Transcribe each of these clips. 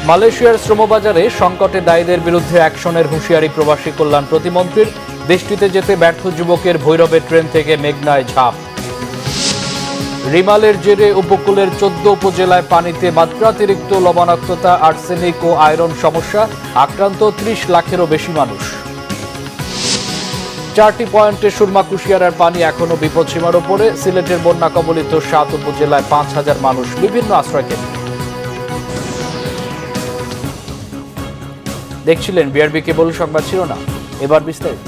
মালয়েশিয়ার শ্রমবাজারে সংকটে দায়ীদের বিরুদ্ধে অ্যাকশনের হুঁশিয়ারি প্রবাসী কল্যাণ প্রতিমন্ত্রীর। দেশটিতে যেতে ব্যর্থ যুবকের ভৈরবের ট্রেন থেকে মেঘনায় ঝাঁপ। রিমালের জেরে উপকূলের 14 উপজেলায় পানিতে মাত্রাতিরিক্ত লবণাক্ততা, আর্সেনিক ও আয়রন সমস্যা, আক্রান্ত 30 লাখেরও বেশি মানুষ। 4টি পয়েন্টে সুরমা কুশিয়ারার পানি এখনো বিপদসীমার উপরে। সিলেটের বন্যা কবলিত 7 উপজেলায় 5,000 মানুষ বিভিন্ন আশ্রয়কেন্দ্রে। দেখছিলেন বিআরবি কেবল সংবাদ শিরোনাম, এবার বিস্তারিত।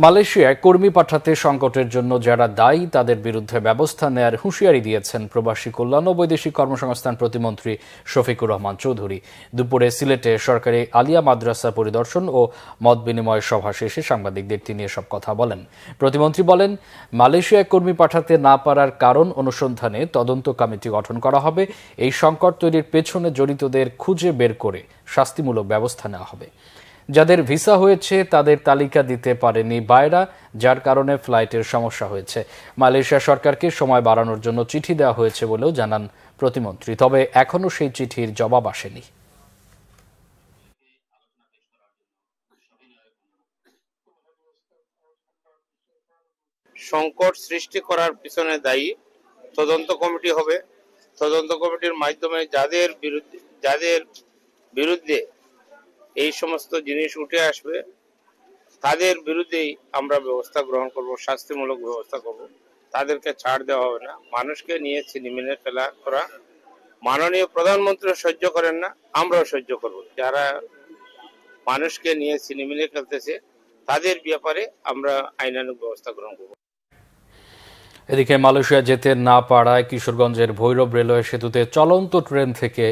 মালয়েশিয়ায় কর্মী পাঠাতে সংকটের জন্য যারা দায়ী তাদের বিরুদ্ধে ব্যবস্থা নেয়ার হুঁশিয়ারি দিয়েছেন প্রবাসী কল্যাণ ও বৈদেশিক কর্মসংস্থান প্রতিমন্ত্রী শফিকুর রহমান চৌধুরী। দুপুরে সিলেটে সরকারি আলিয়া মাদ্রাসা পরিদর্শন ও মত বিনিময় সভা শেষে সাংবাদিকদের তিনি এসব কথা বলেন। প্রতিমন্ত্রী বলেন, মালয়েশিয়ায় কর্মী পাঠাতে না পারার কারণ অনুসন্ধানে তদন্ত কমিটি গঠন করা হবে। এই সংকট তৈরির পেছনে জড়িতদের খুঁজে বের করে শাস্তিমূলক ব্যবস্থা নেওয়া হবে। যাদের ভিসা হয়েছে তাদের তালিকা দিতে পারেনি বায়রা, যার কারণে ফ্লাইটের সমস্যা হয়েছে। মালয়েশিয়া সরকারকে সময় বাড়ানোর জন্য চিঠি দেওয়া হয়েছে বলেও জানান প্রতিমন্ত্রী, তবে এখনও সেই চিঠির জবাব আসেনি। সংকট সৃষ্টি করার পিছনে দায়ী তদন্ত কমিটি হবে। তদন্ত কমিটির মাধ্যমে যাদের বিরুদ্ধে এই সমস্ত জিনিস উঠে আসবে তাদের বিরুদ্ধেই আমরা ব্যবস্থা গ্রহণ করব, শাস্তিমূলক ব্যবস্থা করব। তাদেরকে ছাড় দেওয়া হবে না। মানুষকে নিয়ে ছিনিমিনি খেলা করা মাননীয় প্রধানমন্ত্রী সহ্য করেন না, আমরাও সহ্য করব। যারা মানুষকে নিয়ে ছিনিমিনি খেলতেছে তাদের ব্যাপারে আমরা আইনানুগ ব্যবস্থা গ্রহণ করব। এদিকে মালয়েশিয়া যেতে না পারায় কিশোরগঞ্জের ভৈরব রেলওয়ে সেতুতে চলন্ত ট্রেন থেকে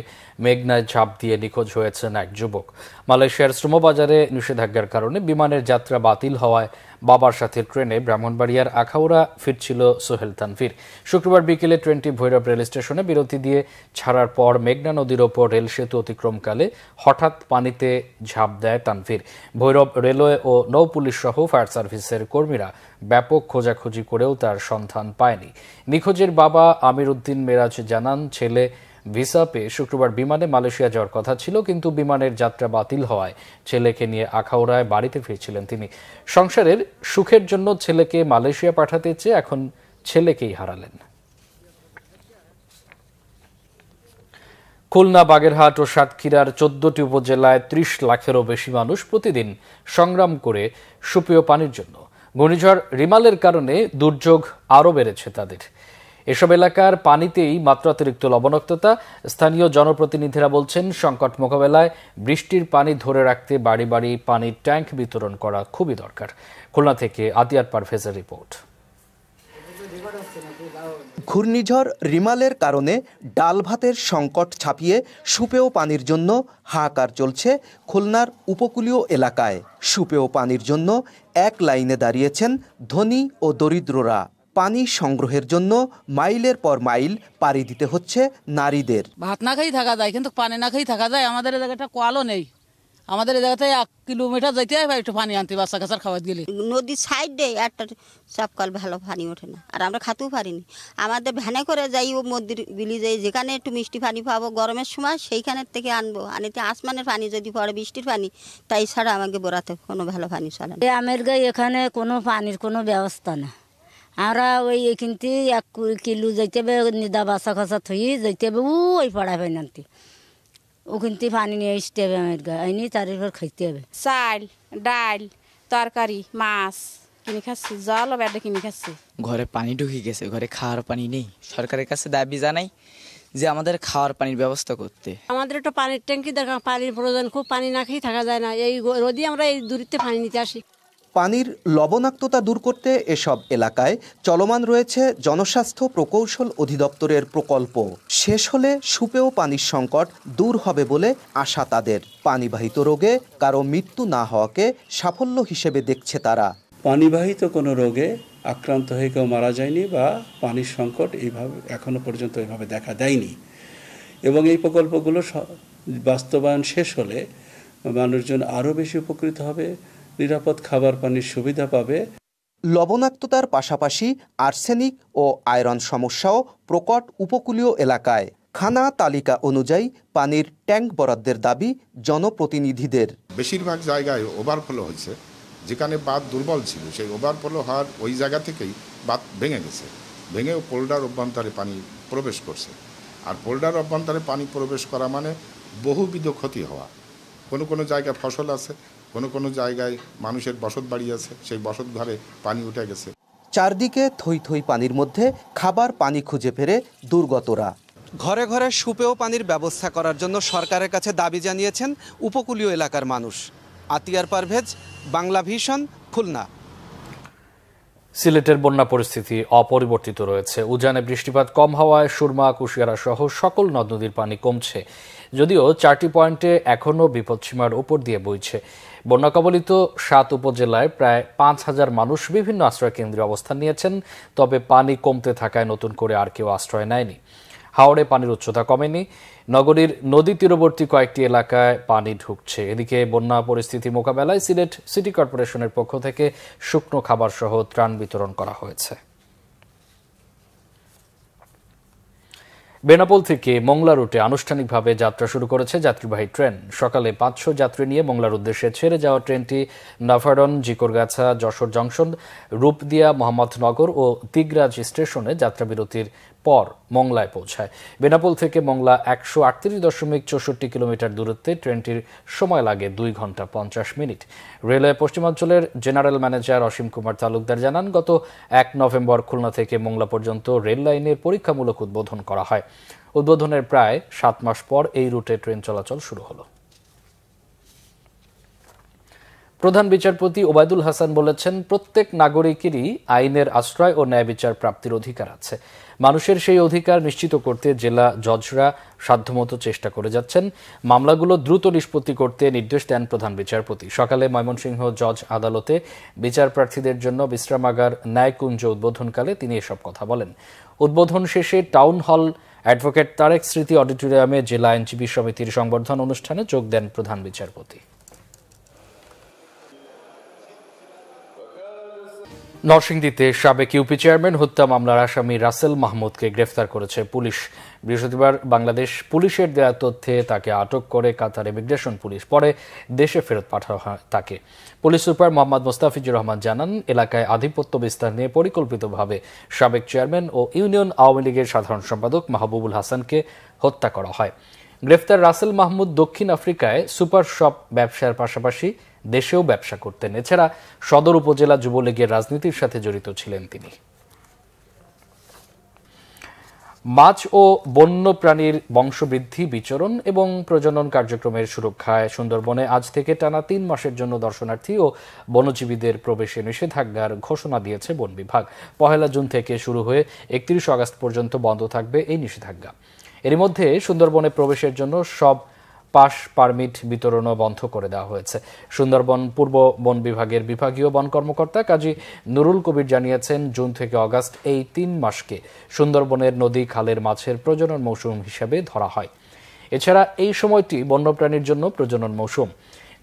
মেঘনায় ঝাঁপ দিয়ে নিখোঁজ হয়েছেন এক যুবক। মালয়েশিয়ার শ্রমবাজারে নিষেধাজ্ঞার কারণে বিমানের যাত্রা বাতিল হওয়ায় বাবার সাথে ট্রেনে ব্রাহ্মণবাড়িয়ার আখাউড়া ফিরছিল সোহেল তানভীর। শুক্রবার বিকেলে ট্রেনটি ভৈরব রেল স্টেশনে বিরতি দিয়ে ছাড়ার পর মেঘনা নদীর ওপর রেল সেতু অতিক্রমকালে হঠাৎ পানিতে ঝাঁপ দেয় তানভীর। ভৈরব রেলওয়ে ও নৌ পুলিশ সহ ফায়ার সার্ভিসের কর্মীরা ব্যাপক খোঁজাখুঁজি করেও তার সন্ধান পায়নি। নিখোঁজের বাবা আমির উদ্দিন মেরাজ জানান, ছেলে ভিসা পেয়ে শুক্রবার বিমানে মালয়েশিয়া যাওয়ার কথা ছিল, কিন্তু বিমানের যাত্রা বাতিল হওয়ায় ছেলেকে নিয়ে আখাউড়ায় বাড়িতে ফিরছিলেন তিনি। সংসারের সুখের জন্য ছেলেকে মালয়েশিয়া পাঠাতে চেয়ে এখন ছেলেকেই হারালেন। খুলনা, বাগেরহাট ও সাতক্ষীরার 14টি উপজেলায় 30 লাখেরও বেশি মানুষ প্রতিদিন সংগ্রাম করে সুপেয় পানির জন্য। ঘূর্ণিঝড় রিমালের কারণে দুর্যোগ আরও বেড়েছে তাদের। এসব এলাকার পানিতেই মাত্রাতিরিক্ত লবণাক্ততা। স্থানীয় জনপ্রতিনিধিরা বলছেন, সংকট মোকাবেলায় বৃষ্টির পানি ধরে রাখতে বাড়ি বাড়ি পানির ট্যাঙ্ক বিতরণ করা খুবই দরকার। খুলনা থেকে আতিয়ার পারভেজের রিপোর্ট। ঘূর্ণিঝড় রিমালের কারণে ডাল ভাতের সংকট ছাপিয়ে সুপেয় পানির জন্য হাহাকার চলছে খুলনার উপকূলীয় এলাকায়। সুপেয় পানির জন্য এক লাইনে দাঁড়িয়েছেন ধনী ও দরিদ্ররা। পানি সংগ্রহের জন্য মাইলের পর মাইল পাড়ি দিতে হচ্ছে নারীদের। ভাত না খেয়ে থাকা যায়, কিন্তু পানি না খেয়ে থাকা যায়। আমাদের এই জায়গাটা কোয়ালও নেই। আমাদের এই জায়গাতে 1 কিলোমিটার যাইতে হয় একটু পানি আনতে, বাচ্চা কাচ্চার খাবার গেলে। নদীর সাইডে একটা সবকাল ভালো পানি ওঠে না, আর আমরা খাতেও পারিনি। আমাদের ভ্যানে করে যাই ও মন্দির বিলি যাই, যেখানে একটু মিষ্টি পানি পাবো গরমের সময় সেইখানের থেকে আনবো। আনিতে আসমানের পানি যদি পড়ে, বৃষ্টির পানি, তাই ছাড়া আমাকে বোরাতে কোনো ভালো পানি চলে না। আমের গায়ে এখানে কোনো পানির কোনো ব্যবস্থা না। আমরা ওই এখানতে 1 কিলো যাইতে হবে, নিদা বাসা খাসা থই যাইতে হবে ওই পাড়া পাই নানতে, ওখানতে পানি নিয়ে আসতে হবে। আমার গায়ে আইনি তারপর খাইতে হবে। চাল, ডাল, তরকারি, মাছ কিনে খাচ্ছি, জলও ব্যাডে কিনে খাচ্ছি। ঘরে পানি ঢুকে গেছে, ঘরে খাওয়ার পানি নেই। সরকারের কাছে দাবি জানাই যে আমাদের খাওয়ার পানির ব্যবস্থা করতে। আমাদের একটা পানির ট্যাঙ্কি দরকার, পানির প্রয়োজন খুব। পানি না খেয়ে থাকা যায় না। এই রোদে আমরা এই দূরিতে পানি নিতে আসি। পানির লবণাক্ততা দূর করতে এসব এলাকায় চলমান রয়েছে জনস্বাস্থ্য প্রকৌশল অধিদপ্তরের প্রকল্প। শেষ হলে সুপেয় পানির সংকট দূর হবে বলে আশা তাদের। পানিবাহিত রোগে কারো মৃত্যু না হওয়াকে সাফল্য হিসেবে দেখছে তারা। পানিবাহিত কোনো রোগে আক্রান্ত হয়ে কেউ মারা যায়নি বা পানির সংকট এইভাবে এখনো পর্যন্ত এইভাবে দেখা দেয়নি। এবং এই প্রকল্পগুলো বাস্তবায়ন শেষ হলে মানুষজন আরও বেশি উপকৃত হবে, নিরাপদ খাবার পানির সুবিধা পাবে। লবণাক্ততার পাশাপাশি আর্সেনিক ও আয়রন সমস্যাও প্রকট উপকূলীয় এলাকায়। খানা তালিকা অনুযায়ী পানির ট্যাঙ্ক বরাদ্দের দাবি জনপ্রতিনিধিদের। বেশিরভাগ জায়গায় ওভারফ্লো হয়েছে, যেখানে বাঁধ দুর্বল ছিল সেই ওভারফ্লো হওয়ার ওই জায়গা থেকেই বাঁধ ভেঙে গেছে, ভেঙেও পোল্ডার অভ্যন্তরে পানি প্রবেশ করছে। আর পোল্ডার অভ্যন্তরে পানি প্রবেশ করা মানে বহুবিধ ক্ষতি হওয়া। কোনো কোনো জায়গায় ফসল আছে, কোনো কোনো জায়গায় মানুষের বসত বাড়ি আছে, সেই বসত ঘরে পানি উঠে গেছে। চারদিকে থই থই পানির মধ্যে খাবার পানি খুঁজে ফেরে দুর্গতরা। ঘরে ঘরে সুপেয় পানির ব্যবস্থা করার জন্য সরকারের কাছে দাবি জানিয়েছেন উপকূলীয় এলাকার মানুষ। আতিয়ার পারভেজ, বাংলা ভিশন, খুলনা। সিলেটের বন্যা পরিস্থিতি অপরিবর্তিত রয়েছে। উজানে বৃষ্টিপাত কম হওয়ায় সুরমা, কুশিয়ারা সহ সকল নদ নদীর পানি কমছে, যদিও 4টি পয়েন্টে এখনও বিপদসীমার উপর দিয়ে বইছে। বন্যা কবলিত 7 উপজেলায় প্রায় 5,000 মানুষ বিভিন্ন আশ্রয় কেন্দ্রে অবস্থান নিয়েছেন, তবে পানি কমতে থাকায় নতুন করে আর কেউ আশ্রয় নেয়নি। হাওড়ে পানির উচ্চতা কমেনি, নগরীর নদী তীরবর্তী কয়েকটি এলাকায় পানি ঢুকছে। এদিকে বন্যা পরিস্থিতি মোকাবেলায় সিলেট সিটি কর্পোরেশনের পক্ষ থেকে শুকনো খাবার সহ ত্রাণ বিতরণ করা হয়েছে। বেনাপোল থেকে মোংলা রুটে আনুষ্ঠানিকভাবে যাত্রা শুরু করেছে যাত্রীবাহী ট্রেন। সকালে 500 যাত্রী নিয়ে মোংলার উদ্দেশ্যে ছেড়ে যাওয়া ট্রেনটি নাফারন, জিকরগাছা, যশোর জংশন, রূপদিয়া, মোহাম্মদনগর ও দিগরাজ স্টেশনে যাত্রাবিরতির পর মোংলায় পৌঁছায়। বেনাপোল থেকে মোংলা 138.64 কিলোমিটার দূরত্বে ট্রেনটির সময় লাগে 2 ঘন্টা 50 মিনিট। রেলওয়ে পশ্চিমাঞ্চলের জেনারেল ম্যানেজার অসীম কুমার তালুকদার জানান, গত 1 নভেম্বর খুলনা থেকে মোংলা পর্যন্ত রেল লাইনের পরীক্ষামূলক উদ্বোধন করা হয়। উদ্বোধনের প্রায় 7 মাস পর এই রুটে ট্রেন চলাচল শুরু হলো। প্রধান বিচারপতি ওবায়দুল হাসান বলেছেন, প্রত্যেক নাগরিকেরই আইনের আশ্রয় ও ন্যায় বিচার প্রাপ্তির অধিকার আছে। মানুষের সেই অধিকার নিশ্চিত করতে জেলা জজরা সাধ্যমতো চেষ্টা করে যাচ্ছেন। মামলাগুলো দ্রুত নিষ্পত্তি করতে নির্দেশ দেন প্রধান বিচারপতি। সকালে ময়মনসিংহ জজ আদালতে বিচার প্রার্থীদের জন্য বিশ্রামাগার ন্যায়কুঞ্জ উদ্বোধনকালে তিনি এসব কথা বলেন। উদ্বোধন শেষে টাউন হল অ্যাডভোকেট তারেক স্মৃতি অডিটোরিয়ামে জেলা আইনজীবী সমিতির সংবর্ধনা অনুষ্ঠানে যোগ দেন প্রধান বিচারপতি। নরসিংদীতে সাবেক ইউপি চেয়ারম্যান হত্যা মামলার আসামি রাসেল মাহমুদকে গ্রেফতার করেছে পুলিশ। বৃহস্পতিবার বাংলাদেশ পুলিশের দেয়া তথ্যে তাকে আটক করে কাতার ইমিগ্রেশন পুলিশ, পরে দেশে ফেরত পাঠানো হয় তাকে। পুলিশ সুপার মোহাম্মদ মোস্তাফিজুর রহমান জানান, এলাকায় আধিপত্য বিস্তার নিয়ে পরিকল্পিতভাবে সাবেক চেয়ারম্যান ও ইউনিয়ন আওয়ামী লীগের সাধারণ সম্পাদক মাহবুবুল হাসানকে হত্যা করা হয়। গ্রেফতার রাসেল মাহমুদ দক্ষিণ আফ্রিকায় সুপার শপ ব্যবসার পাশাপাশি দেশেও ব্যবসা করতেন। এছাড়া সদর উপজেলা যুবলীগের রাজনীতির সাথে জড়িত ছিলেন তিনি। মাছ ও বন্য প্রাণীর বংশবৃদ্ধি, বিচরণ এবং প্রজনন কার্যক্রমের সুরক্ষায় সুন্দরবনে আজ থেকে টানা 3 মাসের জন্য দর্শনার্থী ও বনজীবীদের প্রবেশে নিষেধাজ্ঞার ঘোষণা দিয়েছে বন বিভাগ। 1 জুন থেকে শুরু হয়ে 31 আগস্ট পর্যন্ত বন্ধ থাকবে এই নিষেধাজ্ঞা। এর মধ্যে সুন্দরবনে প্রবেশের জন্য সব পাস পারমিট বিতরণও বন্ধ করে দেওয়া হয়েছে। সুন্দরবন পূর্ব বন বিভাগের বিভাগীয় বন কর্মকর্তা কাজী নুরুল কবির জানিয়েছেন, জুন থেকে আগস্ট এই 3 মাসকে সুন্দরবনের নদী খালের মাছের প্রজনন মৌসুম হিসেবে ধরা হয়। এছাড়া এই সময়টি বন্যপ্রাণীর জন্য প্রজনন মৌসুম,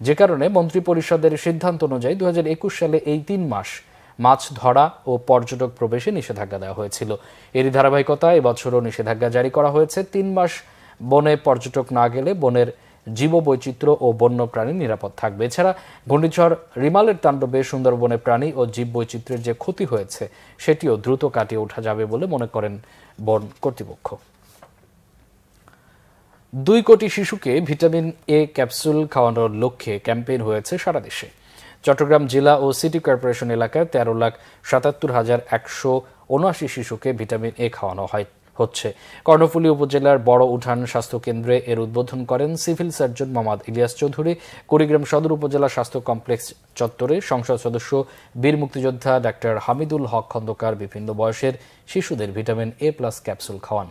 যে কারণে মন্ত্রিপরিষদের সিদ্ধান্ত অনুযায়ী 2021 সালে এই 3 মাস মাছ ধরা ও পর্যটক প্রবেশে নিষেধাজ্ঞা দেওয়া হয়েছিল। এরই ধারাবাহিকতায় এবছরও নিষেধাজ্ঞা জারি করা হয়েছে। 3 মাস বনে পর্যটক না গেলে বনের জীববৈচিত্র্য ও বন্যপ্রাণী নিরাপদ থাকবে। এছাড়া ঘূর্ণিঝড় রিমালের তাণ্ডবে সুন্দরবনে প্রাণী ও জীববৈচিত্র্যের যে ক্ষতি হয়েছে সেটিও দ্রুত কাটিয়ে ওঠা যাবে বলে মনে করেন বন কর্তৃপক্ষ। 2 কোটি শিশুকে ভিটামিন এ ক্যাপসুল খাওয়ানোর লক্ষ্যে ক্যাম্পেইন হয়েছে সারা দেশে। চট্টগ্রাম জেলা ও সিটি কর্পোরেশন এলাকায় 13,77,179 শিশুকে ভিটামিন এ খাওয়ানো হচ্ছে। কর্ণফুলী উপজেলার বড় উঠান স্বাস্থ্য কেন্দ্রে এর উদ্বোধন করেন সিভিল সার্জন মোহাম্মদ ইলিয়াস চৌধুরী। কুড়িগ্রাম সদর উপজেলা স্বাস্থ্য কমপ্লেক্স চত্বরে সংসদ সদস্য বীর মুক্তিযোদ্ধা ডাক্তার হামিদুল হক খন্দকার বিভিন্ন বয়সের শিশুদের ভিটামিন এ প্লাস ক্যাপসুল খাওয়ান।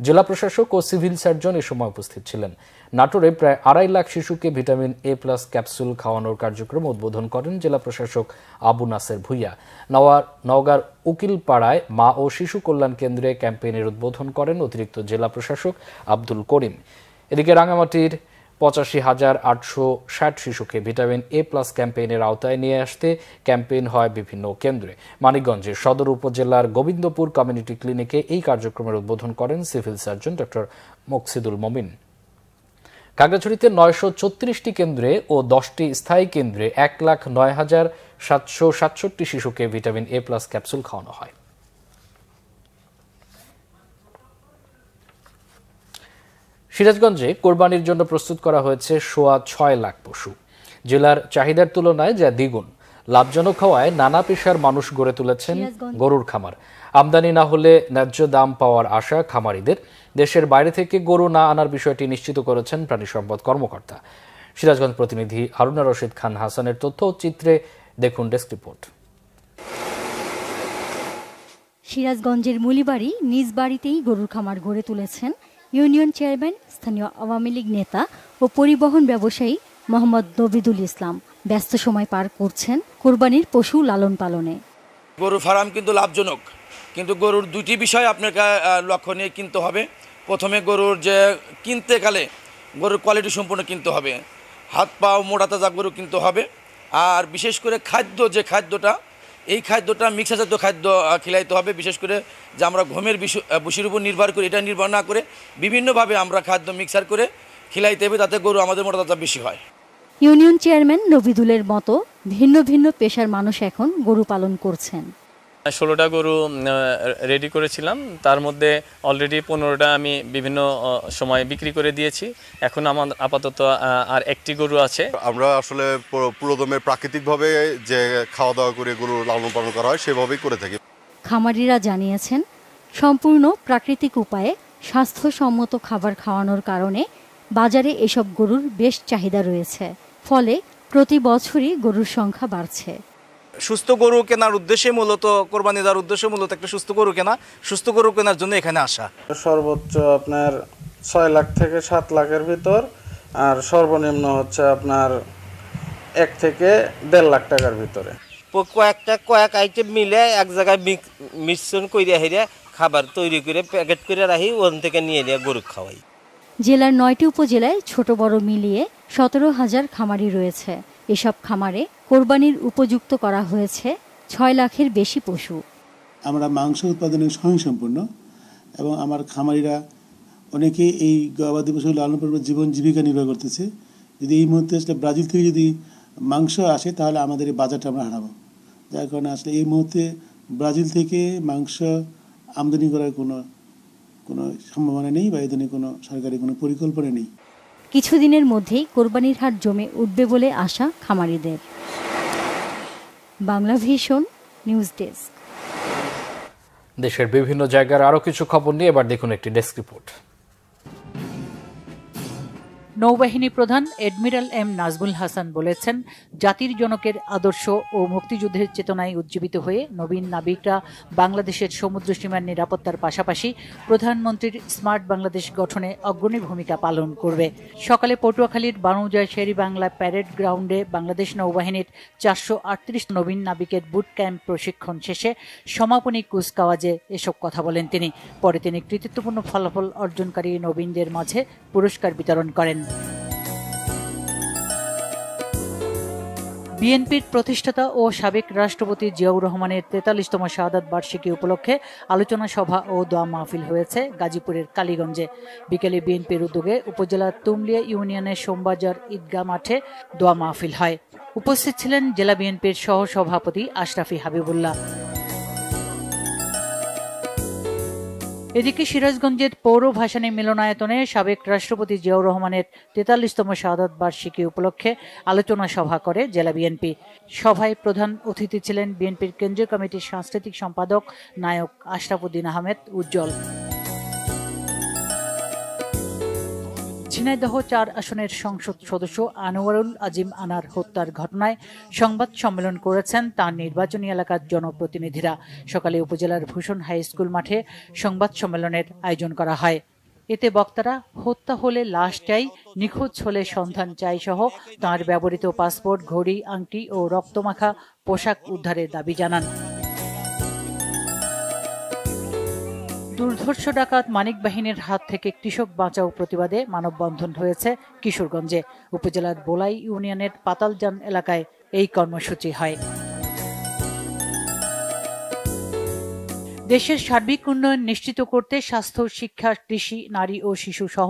জেলা প্রশাসক ও সিভিল সার্জন এ সময় উপস্থিত ছিলেন। নাটোরে প্রায় 2.5 লাখ শিশুকে ভিটামিন এ প্লাস ক্যাপসুল খাওয়ানোর কার্যক্রম উদ্বোধন করেন জেলা প্রশাসক আবু নাসের ভুইয়া। নওগাঁর উকিলপাড়ায় মা ও শিশু কল্যাণ কেন্দ্রে ক্যাম্পেইনের উদ্বোধন করেন অতিরিক্ত জেলা প্রশাসক আব্দুল করিম। এদিকে রাঙামাটির 85,860 শিশুকে ভিটামিন A+ ক্যাম্পেইনের আওতায় নিয়ে আসতে ক্যাম্পেইন হয় বিভিন্ন কেন্দ্রে। মানিকগঞ্জের সদর উপজেলার গোবিন্দপুর কমিউনিটি ক্লিনিকে এই কার্যক্রমের উদ্বোধন করেন সিভিল সার্জন ডক্টর মোকসিদুল মমিন। খাগড়াছড়িতে 934টি কেন্দ্রে ও 10টি স্থায়ী কেন্দ্রে 1,09,767 শিশুকে ভিটামিন A+ ক্যাপসুল খাওয়ানো হয়। সিরাজগঞ্জে কোরবানির জন্য প্রস্তুত করা হয়েছে 6.25 লাখ পশু। জেলার চাহিদার তুলনায় যা দ্বিগুণ। লাভজনক হওয়ায় নানা পেশার মানুষ গড়ে তুলেছেন গরুর খামার। আমদানি না হলে ন্যায্য দাম পাওয়ার আশা খামারিদের। দেশের বাইরে থেকে গরু না আনার বিষয়টি নিশ্চিত করেছেন প্রাণী সম্পদ কর্মকর্তা। সিরাজগঞ্জ প্রতিনিধি হারুনা রশিদ খান হাসানের তথ্য চিত্রে দেখুন ডেস্ক রিপোর্ট। সিরাজগঞ্জের মুলিবাড়ি নিজ বাড়িতেই গরুর খামার গড়ে তুলেছেন ইউনিয়ন চেয়ারম্যান, স্থানীয় আওয়ামী লীগ নেতা ও পরিবহন ব্যবসায়ী মোহাম্মদ নবিদুল ইসলাম। ব্যস্ত সময় পার করছেন কোরবানির পশু লালন পালনে। গরুর ফার্ম কিন্তু লাভজনক, কিন্তু গরুর দুটি বিষয় আপনাকে লক্ষ্য নিয়ে কিনতে হবে। প্রথমে গরুর যে কিনতে গেলে গরুর কোয়ালিটি সম্পূর্ণ কিনতে হবে, হাত পা মোটা তাজা গরু কিনতে হবে। আর বিশেষ করে খাদ্য, যে খাদ্যটা এই খাদ্যটা মিক্সার জাতীয় খাদ্য খিলাইতে হবে। বিশেষ করে যে আমরা ঘুমের ভুসির উপর নির্ভর করি, এটা নির্ভর না করে বিভিন্নভাবে আমরা খাদ্য মিক্সার করে খিলাইতে হবে, তাতে গরু আমাদের মোটা তাজা বেশি হয়। ইউনিয়ন চেয়ারম্যান নবিদুলের মতো ভিন্ন ভিন্ন পেশার মানুষ এখন গরু পালন করছেন। 16টা গরু রেডি করেছিলাম, তার মধ্যে অলরেডি 15টা আমি বিভিন্ন সময় বিক্রি করে দিয়েছি। এখন আমার আপাতত আর একটি গরু আছে। আমরা আসলে পুরোদমে প্রাকৃতিকভাবে যে খাওয়া দাওয়া করে গরু লালন পালন করা হয় সেভাবেই করে থাকি। খামারিরা জানিয়েছেন সম্পূর্ণ প্রাকৃতিক উপায়ে স্বাস্থ্যসম্মত খাবার খাওয়ানোর কারণে বাজারে এসব গরুর বেশ চাহিদা রয়েছে। ফলে প্রতি বছরই গরুর সংখ্যা বাড়ছে। সুস্থ গরু কেনার উদ্দেশ্যে মূলত কোরবানি দেওয়ার উদ্দেশ্যে মূলত একটা সুস্থ গরু কেনার জন্য এখানে আসা। সর্বোচ্চ আপনার 6 লাখ থেকে 7 লাখের ভিতর, আর সর্বনিম্ন হচ্ছে আপনার 1 থেকে 1.5 লাখ টাকার ভিতরে। কয়েক আইটেম মিলে এক জায়গায় মিশ্রণ করে হেরে খাবার তৈরি করে প্যাকেট করে রাখি, ওখান থেকে নিয়ে গরু খাওয়াই। জেলার 9টি উপজেলায় ছোট বড় মিলিয়ে 17,000 খামারি রয়েছে। এসব খামারে কোরবানির উপযুক্ত করা হয়েছে 6 লাখের বেশি পশু। আমরা মাংস উৎপাদনে স্বয়ংসম্পূর্ণ এবং আমার খামারিরা অনেকেই এই গবাদি পশু লালন পালন জীবন জীবিকা নির্বাহ করতেছে। যদি এই মুহূর্তে আসলে ব্রাজিল থেকে যদি মাংস আসে তাহলে আমাদের এই বাজারটা আমরা হারাবো। যার কারণে আসলে এই মুহূর্তে ব্রাজিল থেকে মাংস আমদানি করার কোনো সম্ভাবনা নেই বা এই ধরনের কোনো সরকারি কোনো পরিকল্পনা নেই। কিছুদিনের মধ্যেই কোরবানির হাট জমে উঠবে বলে আশা খামারিদের। Bangla vision news desk. দেশের বিভিন্ন জায়গার আরো কিছু খবর নিয়ে এবার দেখুন একটি ডেস্ক রিপোর্ট। নৌবাহিনী প্রধান এডমিরাল এম নাজমুল হাসান বলেছেন, জাতির জনকের আদর্শ ও মুক্তিযুদ্ধের চেতনায় উজ্জীবিত হয়ে নবীন নাবিকরা বাংলাদেশের সমুদ্র সীমার নিরাপত্তার পাশাপাশি প্রধানমন্ত্রীর স্মার্ট বাংলাদেশ গঠনে অগ্রণী ভূমিকা পালন করবে। সকালে পটুয়াখালীর বানুজায় শেরি বাংলা প্যারেড গ্রাউন্ডে বাংলাদেশ নৌবাহিনীর 438 নবীন নাবিকের বুট ক্যাম্প প্রশিক্ষণ শেষে সমাপনী কুচকাওয়াজে এসব কথা বলেন তিনি। পরে তিনি কৃতিত্বপূর্ণ ফলাফল অর্জনকারী নবীনদের মাঝে পুরস্কার বিতরণ করেন। বিএনপির প্রতিষ্ঠাতা ও সাবেক রাষ্ট্রপতি জিয়াউর রহমানের 43তম শাহাদাত বার্ষিকী উপলক্ষে আলোচনা সভা ও দোয়া মাহফিল হয়েছে গাজীপুরের কালীগঞ্জে। বিকেলে বিএনপির উদ্যোগে উপজেলার তুমলিয়া ইউনিয়নের সোমবাজার ঈদগাহ মাঠে দোয়া মাহফিল হয়। উপস্থিত ছিলেন জেলা বিএনপির সহসভাপতি আশরাফি হাবিবুল্লাহ। এদিকে সিরাজগঞ্জের পৌর ভাসানী মিলনায়তনে সাবেক রাষ্ট্রপতি জিয়াউর রহমানের 43তম শাহাদাত বার্ষিকী উপলক্ষে আলোচনা সভা করে জেলা বিএনপি। সভায় প্রধান অতিথি ছিলেন বিএনপির কেন্দ্রীয় কমিটির সাংস্কৃতিক সম্পাদক নায়ক আশরাফুদ্দিন আহমেদ উজ্জ্বল। ঝিনাইদহ 4 আসনের সংসদ সদস্য আনোয়ারুল আজিম আনার হত্যার ঘটনায় সংবাদ সম্মেলন করেছেন তার নির্বাচনী এলাকার জনপ্রতিনিধিরা। সকালে উপজেলার ভূষণ হাই স্কুল মাঠে সংবাদ সম্মেলনের আয়োজন করা হয়। এতে বক্তারা হত্যা হলে লাশ চাই, নিখোঁজ হলে সন্ধান চাই সহ তাঁর ব্যবহৃত পাসপোর্ট, ঘড়ি, আংটি ও রক্তমাখা পোশাক উদ্ধারের দাবি জানান। দুর্ধর্ষ ডাকাত মানিক বাহিনীর হাত থেকে কৃষক বাঁচাও প্রতিবাদে মানববন্ধন হয়েছে কিশোরগঞ্জে। উপজেলার বোলাই ইউনিয়নের পাতালজান এলাকায় এই কর্মসূচি হয়। দেশের সার্বিক উন্নয়ন নিশ্চিত করতে স্বাস্থ্য, শিক্ষা, কৃষি, নারী ও শিশু সহ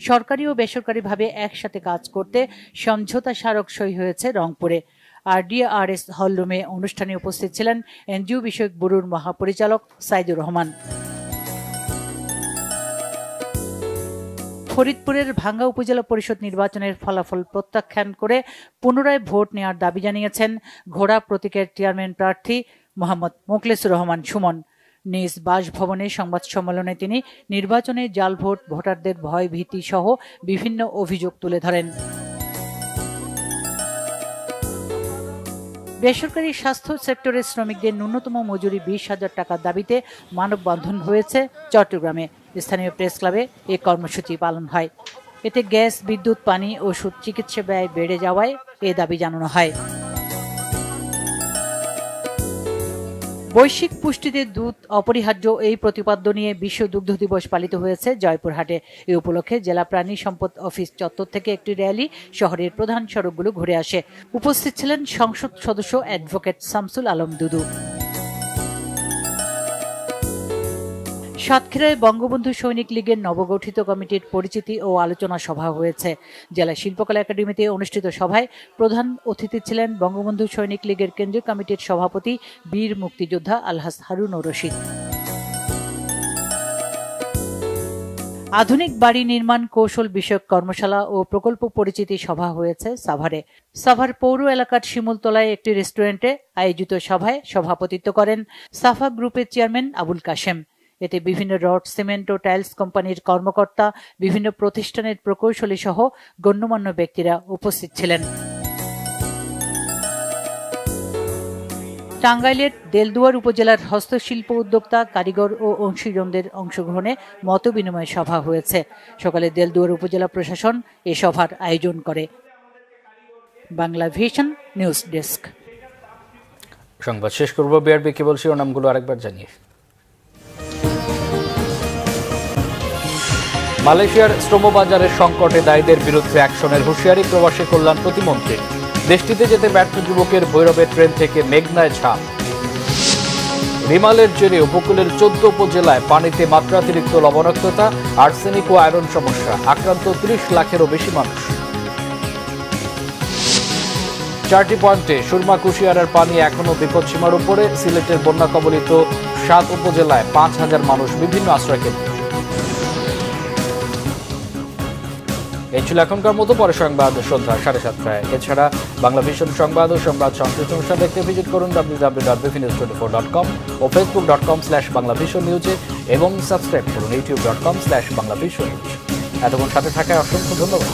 সরকারি ও বেসরকারিভাবে একসাথে কাজ করতে সমঝোতা স্মারক সই হয়েছে রংপুরে। RDRS হলরুমে অনুষ্ঠানে উপস্থিত ছিলেন এনজিও বিষয়ক ব্যুরোর মহাপরিচালক সাইদুর রহমান। ফরিদপুরের ভাঙ্গা উপজেলা পরিষদ নির্বাচনের ফলাফল প্রত্যাখ্যান করে পুনরায় ভোট নেওয়ার দাবি জানিয়েছেন ঘোড়া প্রতীকের চেয়ারম্যান প্রার্থী মোহাম্মদ মোখলেসুর রহমান সুমন। নিজ বাসভবনে সংবাদ সম্মেলনে তিনি নির্বাচনে জাল ভোট, ভোটারদের ভয় ভীতি সহ বিভিন্ন অভিযোগ তুলে ধরেন। বেসরকারি স্বাস্থ্য সেক্টরের শ্রমিকদের ন্যূনতম মজুরি 20,000 টাকার দাবিতে মানববন্ধন হয়েছে চট্টগ্রামে। স্থানীয় প্রেস ক্লাবে এ কর্মসূচি পালন হয়। এতে গ্যাস, বিদ্যুৎ, পানি, ওষুধ, চিকিৎসা ব্যয় বেড়ে যাওয়ায় এ দাবি জানানো হয়। বৈশ্বিক পুষ্টিতে দুধ অপরিহার্য, এই প্রতিপাদ্য নিয়ে বিশ্ব দুগ্ধ দিবস পালিত হয়েছে জয়পুরহাটে। এ উপলক্ষে জেলা প্রাণী সম্পদ অফিস চত্বর থেকে একটি র্যালি শহরের প্রধান সড়কগুলো ঘুরে আসে। উপস্থিত ছিলেন সংসদ সদস্য অ্যাডভোকেট শামসুল আলম দুদু। সাতক্ষীরায় বঙ্গবন্ধু সৈনিক লীগের নবগঠিত কমিটির পরিচিতি ও আলোচনা সভা হয়েছে। জেলা শিল্পকলা একাডেমিতে অনুষ্ঠিত সভায় প্রধান অতিথি ছিলেন বঙ্গবন্ধু সৈনিক লীগের কেন্দ্রীয় কমিটির সভাপতি বীর মুক্তিযোদ্ধা আলহাজ হারুন রশিদ। আধুনিক বাড়ি নির্মাণ কৌশল বিষয়ক কর্মশালা ও প্রকল্প পরিচিতি সভা হয়েছে সাভারে। সাভার পৌর এলাকার শিমুলতলায় একটি রেস্টুরেন্টে আয়োজিত সভায় সভাপতিত্ব করেন সাফা গ্রুপের চেয়ারম্যান আবুল কাশেম। এতে বিভিন্ন রড, সিমেন্ট ও টাইলস কোম্পানির কর্মকর্তা, বিভিন্ন প্রতিষ্ঠানের প্রকৌশলী সহ গণ্যমান্য ব্যক্তিরা উপস্থিত ছিলেন। টাঙ্গাইলের দেলদুয়ার উপজেলার হস্তশিল্প উদ্যোক্তা, কারিগর ও অংশীজনদের অংশগ্রহণে মতবিনিময় সভা হয়েছে। সকালে দেলদুয়ার উপজেলা প্রশাসন এ সভার আয়োজন করে। Bangla vision news desk. সংবাদ শেষ করব। বিআরবি কেবল শিরোনামগুলো আরেকবার জানিয়ে। মালয়েশিয়ার শ্রমবাজারের সংকটে দায়ীদের বিরুদ্ধে অ্যাকশনের হুঁশিয়ারি প্রবাসী কল্যাণ প্রতিমন্ত্রী। দেশটিতে যেতে ব্যর্থ যুবকের ভৈরবের ট্রেন থেকে মেঘনায় ঝাঁপ। রিমালের জেরে উপকূলের 14 উপজেলায় পানিতে মাত্রাতিরিক্ত লবণাক্ততা, আর্সেনিক ও আয়রন সমস্যা, আক্রান্ত 30 লাখেরও বেশি মানুষ। 4টি পয়েন্টে সুরমা কুশিয়ারার পানি এখনও বিপদসীমার উপরে। সিলেটের বন্যা কবলিত 7 উপজেলায় 5,000 মানুষ বিভিন্ন আশ্রয়কেন্দ্রে। এই ছিল এখনকার মতো। পরে সংবাদ সন্ধ্যা 7:30টায়। এছাড়া বাংলা ভিশন সংবাদ ও সংবাদ সংশ্লিষ্ট অনুষ্ঠান দেখতে ভিজিট করুন www.bfnews24.com ও facebook.com/banglavisionnews এবং সাবস্ক্রাইব করুন youtube.com/banglavisionnews। এতক্ষণ সাথে থাকায় অসংখ্য ধন্যবাদ।